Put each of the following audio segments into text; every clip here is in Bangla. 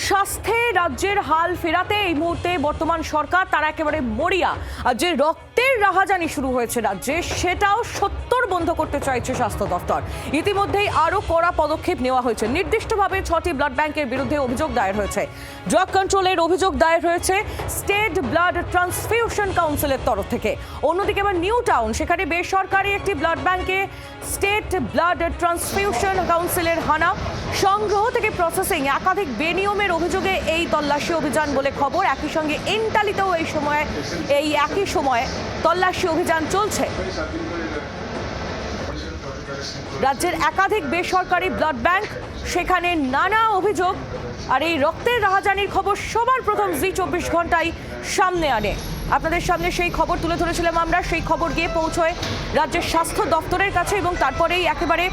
স্বাস্থ্যে রাজ্যের হাল ফেরাতে এই মুহূর্তে বর্তমান সরকার তারা একেবারে মরিয়া। আর যে রক্তের রাহাজানি শুরু হয়েছে রাজ্যে সেটাও সত্তর বন্ধ করতে চাইছে স্বাস্থ্য দফতর। ইতিমধ্যেই আরও কড়া পদক্ষেপ নেওয়া হয়েছে। নির্দিষ্টভাবে 6টি ব্লাড ব্যাংকের বিরুদ্ধে অভিযোগ দায়ের হয়েছে। ড্রাগ কন্ট্রোলের অভিযোগ দায়ের হয়েছে স্টেট ব্লাড ট্রান্সফিউশন কাউন্সিলের তরফ থেকে। অন্যদিকে আবার নিউ টাউন, সেখানে বেসরকারি একটি ব্লাড ব্যাংকে স্টেট ব্লাড ট্রান্সফিউশন কাউন্সিলের হানা। সংগ্রহ থেকে প্রসেসিং একাধিক বেনিয়মের অভিযোগে এই তল্লাশি অভিযান বলে খবর। একই সঙ্গে এন্টালিতেও এই একই সময়ে তল্লাশি অভিযান চলছে। রাজ্যের একাধিক বেসরকারি ব্লাড ব্যাংক, সেখানে নানা অভিযোগ। আর এই রক্তের রাহাজানির খবর সবার প্রথম জি24 ঘন্টায় সামনে আনে। আপনাদের সামনে সেই খবর তুলে ধরেছিলাম আমরা। সেই খবর গিয়ে পৌঁছয় রাজ্যের স্বাস্থ্য দপ্তরের কাছে এবং তারপরেই একেবারে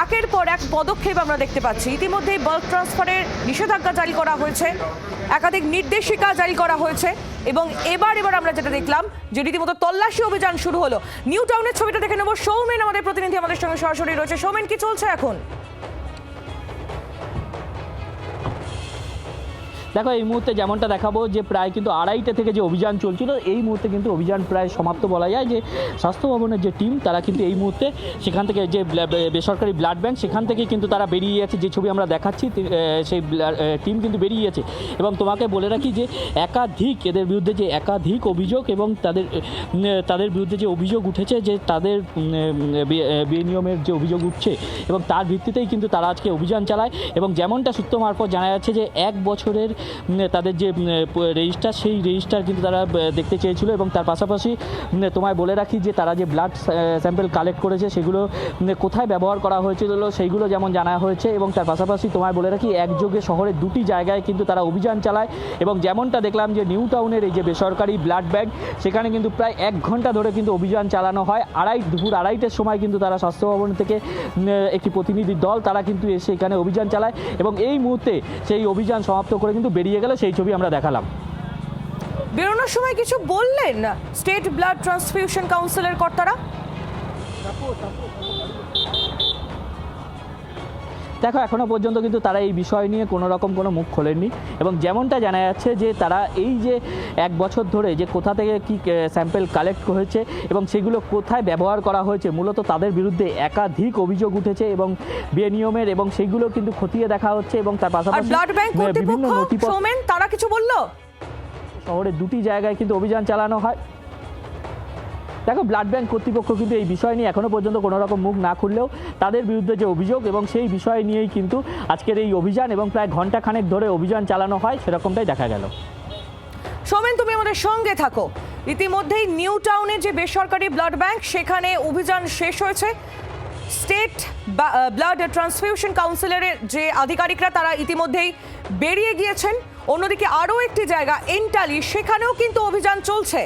একের পর এক পদক্ষেপ আমরা দেখতে পাচ্ছি। ইতিমধ্যেই বাল্ক ট্রান্সফারের নিষেধাজ্ঞা জারি করা হয়েছে, একাধিক নির্দেশিকা জারি করা হয়েছে এবং এবার আমরা যেটা দেখলাম যে রীতিমতো তল্লাশি অভিযান শুরু হলো। নিউ টাউনের ছবিটা দেখে নেব। সৌমেন আমাদের প্রতিনিধি আমাদের সঙ্গে সরাসরি রয়েছে। সৌমেন, কি চলছে এখন? দেখো, এই মুহূর্তে যেমনটা দেখাবো যে প্রায় কিন্তু 2:30 থেকে যে অভিযান চলছিল, এই মুহূর্তে কিন্তু অভিযান প্রায় সমাপ্ত বলা যায়। যে স্বাস্থ্য ভবনের যে টিম, তারা কিন্তু এই মুহূর্তে সেখান থেকে যে বেসরকারি ব্লাড ব্যাংক, সেখান থেকে কিন্তু তারা বেরিয়ে গেছে। যে ছবি আমরা দেখাচ্ছি সেই টিম কিন্তু বেরিয়ে গেছে। এবং তোমাকে বলে রাখি যে এদের বিরুদ্ধে যে একাধিক অভিযোগ এবং তাদের বিরুদ্ধে যে অভিযোগ উঠেছে, যে তাদের বেনিয়মের যে অভিযোগ উঠছে এবং তার ভিত্তিতেই কিন্তু তারা আজকে অভিযান চালায়। এবং যেমনটা সূত্র মারফত জানা যাচ্ছে যে 1 বছরের তাদের যে রেজিস্টার, সেই রেজিস্টার কিন্তু তারা দেখতে চেয়েছিল। এবং তার পাশাপাশি তোমায় বলে রাখি যে তারা যে ব্লাড স্যাম্পল কালেক্ট করেছে সেগুলো কোথায় ব্যবহার করা হয়েছিল সেইগুলো যেমন জানা হয়েছে। এবং তার পাশাপাশি তোমায় বলে রাখি একযোগে শহরের 2টি জায়গায় কিন্তু তারা অভিযান চালায়। এবং যেমনটা দেখলাম যে নিউ টাউনের এই যে বেসরকারি ব্লাড ব্যাংক, সেখানে কিন্তু প্রায় 1 ঘন্টা ধরে কিন্তু অভিযান চালানো হয়। দুপুর 2:30-এর সময় কিন্তু তারা স্বাস্থ্য ভবন থেকে একটি প্রতিনিধি দল তারা কিন্তু এসে এখানে অভিযান চালায় এবং এই মুহূর্তে সেই অভিযান সমাপ্ত করে কিন্তু বেরিয়ে গেল। সেই ছবি আমরা দেখালাম। বেরোনোর সময় কিছু বললেন স্টেট ব্লাড ট্রান্সফিউশন কাউন্সিলের কর্তারা? দেখো, এখনও পর্যন্ত কিন্তু তারা এই বিষয় নিয়ে কোনো রকম কোনো মুখ খোলেননি। এবং যেমনটা জানা যাচ্ছে যে তারা এই যে 1 বছর ধরে যে কোথা থেকে কি স্যাম্পল কালেক্ট হয়েছে এবং সেগুলো কোথায় ব্যবহার করা হয়েছে, মূলত তাদের বিরুদ্ধে একাধিক অভিযোগ উঠেছে এবং বেনিয়মের, এবং সেইগুলো কিন্তু খতিয়ে দেখা হচ্ছে। এবং তার পাশাপাশি ব্লাড ব্যাংক কর্তৃপক্ষ সৌমেন, তারা কিছু বললো? শহরের 2টি জায়গায় কিন্তু অভিযান চালানো হয়। দেখো, ব্লাড ব্যাংক কর্তৃপক্ষ কিন্তু এই বিষয় নিয়ে এখনও পর্যন্ত কোনো রকম মুখ না খুললেও তাদের বিরুদ্ধে যে অভিযোগ এবং সেই বিষয় নিয়েই কিন্তু আজকের এই অভিযান এবং প্রায় ঘণ্টাখানেক ধরে অভিযান চালানো হয়, সেরকমটাই দেখা গেল। সৌমেন, তুমি আমাদের সঙ্গে থাকো। ইতিমধ্যেই নিউ টাউনের যে বেসরকারি ব্লাড ব্যাংক, সেখানে অভিযান শেষ হয়েছে। স্টেট ব্লাড ট্রান্সফিউশন কাউন্সিলের যে আধিকারিকরা তারা ইতিমধ্যেই বেরিয়ে গিয়েছেন। অন্যদিকে আরও একটি জায়গা এন্টালি, সেখানেও কিন্তু অভিযান চলছে।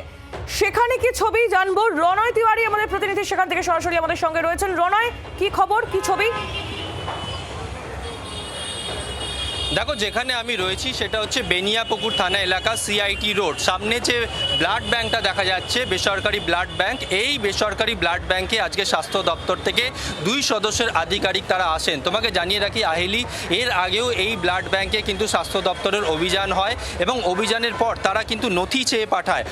সেখানে কি ছবি জানবো। রনয় তিওয়ারি আমাদের প্রতিনিধি সেখান থেকে সরাসরি আমাদের সঙ্গে রয়েছেন। রনয়, কি খবর, কি ছবি? দেখো, যেখানে আমি রয়েছি সেটা হচ্ছে বেনিয়াপুকুর থানা এলাকা, সিআইটি রোড। সামনে যে ব্লাড ব্যাংকটা দেখা যাচ্ছে, বেসরকারি ব্লাড ব্যাংক, এই বেসরকারি ব্লাড ব্যাংকে আজকে স্বাস্থ্য দপ্তর থেকে 2 সদস্যের আধিকারিক তারা আসেন। তোমাকে জানিয়ে রাখি আহেলি, এর আগেও এই ব্লাড ব্যাংকে কিন্তু স্বাস্থ্য দপ্তরের অভিযান হয় এবং অভিযানের পর তারা কিন্তু নথি চেয়ে পাঠায়।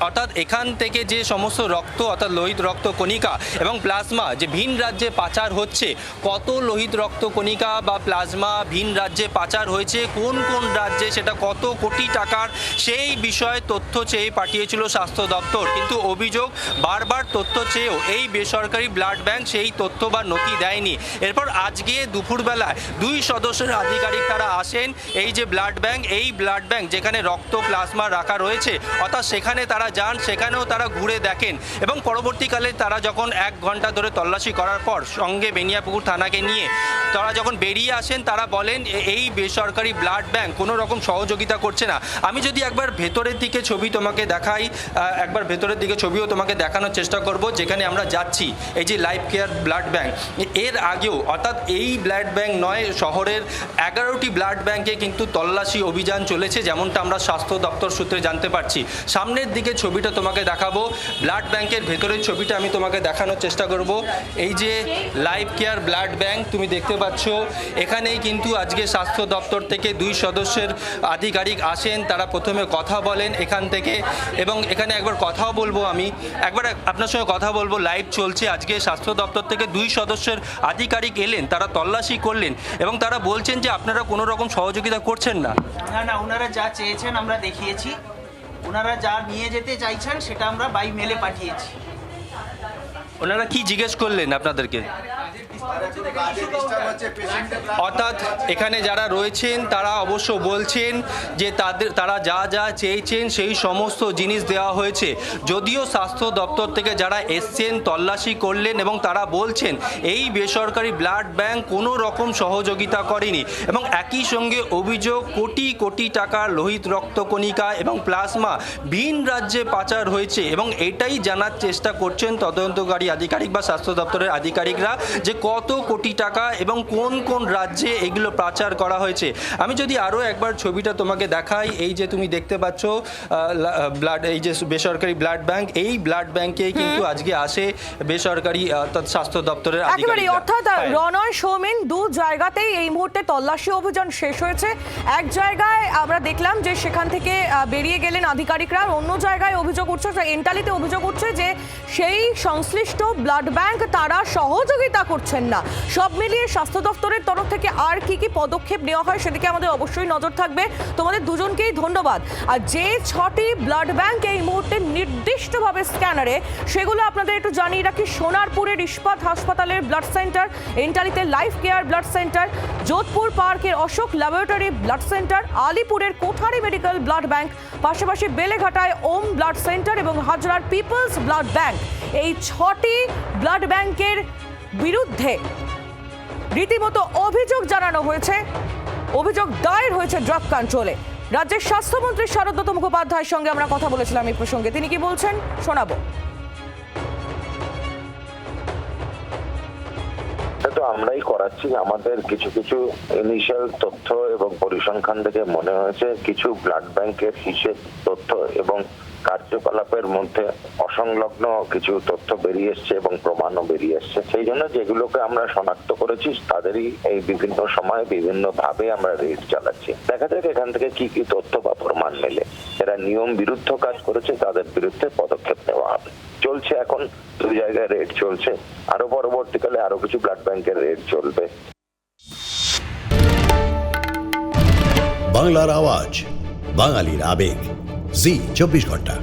অর্থাৎ এখান থেকে যে সমস্ত রক্ত, অর্থাৎ লোহিত রক্ত কণিকা এবং প্লাজমা যে ভিন রাজ্যে পাচার হচ্ছে, কত লোহিত রক্ত কণিকা বা প্লাজমা ভিন রাজ্যে পাচার হয়েছে, কোন কোন রাজ্যে, সেটা কত কোটি টাকার, সেই বিষয়ে তথ্য চেয়ে পাঠিয়েছিল স্বাস্থ্য দপ্তর। কিন্তু অভিযোগ, বারবার তথ্য চেয়েও এই বেসরকারি ব্লাড ব্যাংক সেই তথ্য বা নথি দেয়নি। এরপর আজকে দুপুরবেলায় 2 সদস্যের আধিকারিক তারা আসেন এই যে ব্লাড ব্যাংক, এই ব্লাড ব্যাংক যেখানে রক্ত প্লাজমা রাখা রয়েছে, অর্থাৎ সেখানে তারা যান, সেখানেও তারা ঘুরে দেখেন এবং পরবর্তীকালে তারা যখন 1 ঘন্টা ধরে তল্লাশি করার পর সঙ্গে বেনিয়াপুকুর থানাকে নিয়ে তারা যখন বেরিয়ে আসেন, তারা বলেন এই বেসরকারি ব্লাড ব্যাংক কোনো রকম সহযোগিতা করছে না। আমি যদি একবার ভেতরের দিকে ছবি তোমাকে দেখাই, একবার ভেতরের দিকে ছবিও তোমাকে দেখানোর চেষ্টা করব, যেখানে আমরা যাচ্ছি এই যে লাইফ কেয়ার ব্লাড ব্যাংক। এর আগেও, অর্থাৎ এই ব্লাড ব্যাংক নয়, শহরের 11টি ব্লাড ব্যাংকে কিন্তু তল্লাশি অভিযান চলেছে, যেমনটা আমরা স্বাস্থ্য দপ্তর সূত্রে জানতে পারছি। সামনের দিকে ছবিটা তোমাকে দেখাবো, ব্লাড ব্যাংকের ভেতরের ছবিটা আমি তোমাকে দেখানোর চেষ্টা করব। এই যে লাইফ কেয়ার ব্লাড ব্যাংক তুমি দেখতে পাচ্ছ, এখানেই কিন্তু আজকে স্বাস্থ্য দপ্তর থেকে 2 সদস্যের আধিকারিক আসেন, তারা প্রথমে কথা বলেন এখান থেকে, এবং এখানে একবার কথাও বলবো, আমি একবার আপনার সঙ্গে কথা বলবো, লাইভ চলছে। আজকে স্বাস্থ্য দপ্তর থেকে 2 সদস্যের আধিকারিক এলেন, তারা তল্লাশি করলেন এবং তারা বলছেন যে আপনারা কোনো রকম সহযোগিতা করছেন না। না, ওনারা যা চেয়েছেন আমরা দেখিয়েছি, ওনারা যা নিয়ে যেতে চাইছেন সেটা আমরা বাই মেলে পাঠিয়েছি। ওনারা কি জিজ্ঞেস করলেন আপনাদেরকে? অর্থাৎ এখানে যারা রয়েছেন তারা অবশ্য বলছেন যে তারা যা যা চেয়েছেন সেই সমস্ত জিনিস দেওয়া হয়েছে। যদিও স্বাস্থ্য দপ্তর থেকে যারা এসছেন তল্লাশি করলেন এবং তারা বলছেন এই বেসরকারি ব্লাড ব্যাংক কোনো রকম সহযোগিতা করেনি, এবং একই সঙ্গে অভিযোগ কোটি কোটি টাকার লোহিত রক্তকণিকা এবং প্লাজমা ভিন রাজ্যে পাচার হয়েছে, এবং এটাই জানার চেষ্টা করছেন তদন্তকারী আধিকারিক বা স্বাস্থ্য দপ্তরের আধিকারিকরা যে কত কোটি টাকা এবং কোন কোন রাজ্যে এগুলো পাচার করা হয়েছে। আমি যদি আরও একবার ছবিটা তোমাকে দেখাই, এই যে তুমি দেখতে পাচ্ছ ব্লাড, এই যে বেসরকারি ব্লাড ব্যাংক, এই ব্লাড ব্যাংকে কিন্তু আজকে আসে বেসরকারি অর্থাৎ স্বাস্থ্য দপ্তরের একেবারে, আধিকারিকরা। অর্থাৎ রনয় সৌমেন, 2 জায়গাতেই এই মুহূর্তে তল্লাশি অভিযান শেষ হয়েছে। এক জায়গায় আমরা দেখলাম যে সেখান থেকে বেরিয়ে গেলেন আধিকারিকরা, অন্য জায়গায় অভিযোগ উঠছে, এন্টালিতে অভিযোগ উঠছে যে সেই সংশ্লিষ্ট ব্লাড ব্যাংক তারা সহযোগিতা করছেন না। সব মিলিয়ে স্বাস্থ্য দপ্তরের তরফ থেকে আর কি কি পদক্ষেপ নেওয়া হয় সেদিকে আমাদের অবশ্যই নজর থাকবে। তোমাদের দুজনকেই ধন্যবাদ। আর যে 6টি ব্লাড ব্যাংক এই মুহূর্তে নির্দিষ্টভাবে স্ক্যানারে, সেগুলো আপনাদের একটু জানিয়ে রাখি। সোনারপুরের ইস্পাত হাসপাতালের ব্লাড সেন্টার, এন্টালিতে life care blood centre, Jodhpur পার্কের অশোক ল্যাবরেটরি ব্লাড সেন্টার, আলিপুরের কোঠারি মেডিকেল ব্লাড ব্যাংক, পাশাপাশি বেলেঘাটায় ওম ব্লাড সেন্টার এবং হাজরার পিপলস ব্লাড ব্যাংক। এই 6টি ব্লাড ব্যাংকের বিরুদ্ধে রীতিমতো অভিযোগ জানানো হয়েছে, অভিযোগ দায়ের হয়েছে ড্রাগ কন্ট্রোলে। রাজ্যের স্বাস্থ্যমন্ত্রী শারদত্ত মুখোপাধ্যায়ের সঙ্গে আমরা কথা বলেছিলাম এই প্রসঙ্গে, তিনি কি বলছেন শোনাবো। তো আমরাই করাচ্ছি। আমাদের কিছু কিছু ইনিশিয়াল তথ্য এবং পরিসংখ্যান থেকে মনে হয়েছে কিছু ব্লাড ব্যাংকের হিসেব তথ্য এবং কার্যকলাপের মধ্যে অসংলগ্ন কিছু তথ্য বেরিয়ে এসছে এবং প্রমাণও বেরিয়ে এসছে। সেই জন্য যেগুলোকে আমরা শনাক্ত করেছি তাদেরই এই বিভিন্ন সময় বিভিন্ন ভাবে আমরা রেড চালাচ্ছি। দেখা যাক এখান থেকে কি কি তথ্য বা প্রমাণ মেলে। এরা নিয়ম বিরুদ্ধ কাজ করেছে, তাদের বিরুদ্ধে পদক্ষেপ নেওয়া হবে। চলছে, এখন 2 জায়গায় রেড চলছে, আরো পরবর্তীকালে আরো কিছু ব্লাড ব্যাংকের রেড চলবে। বাংলার আওয়াজ, বাঙালির আবেগ, জি 24 ঘন্টা।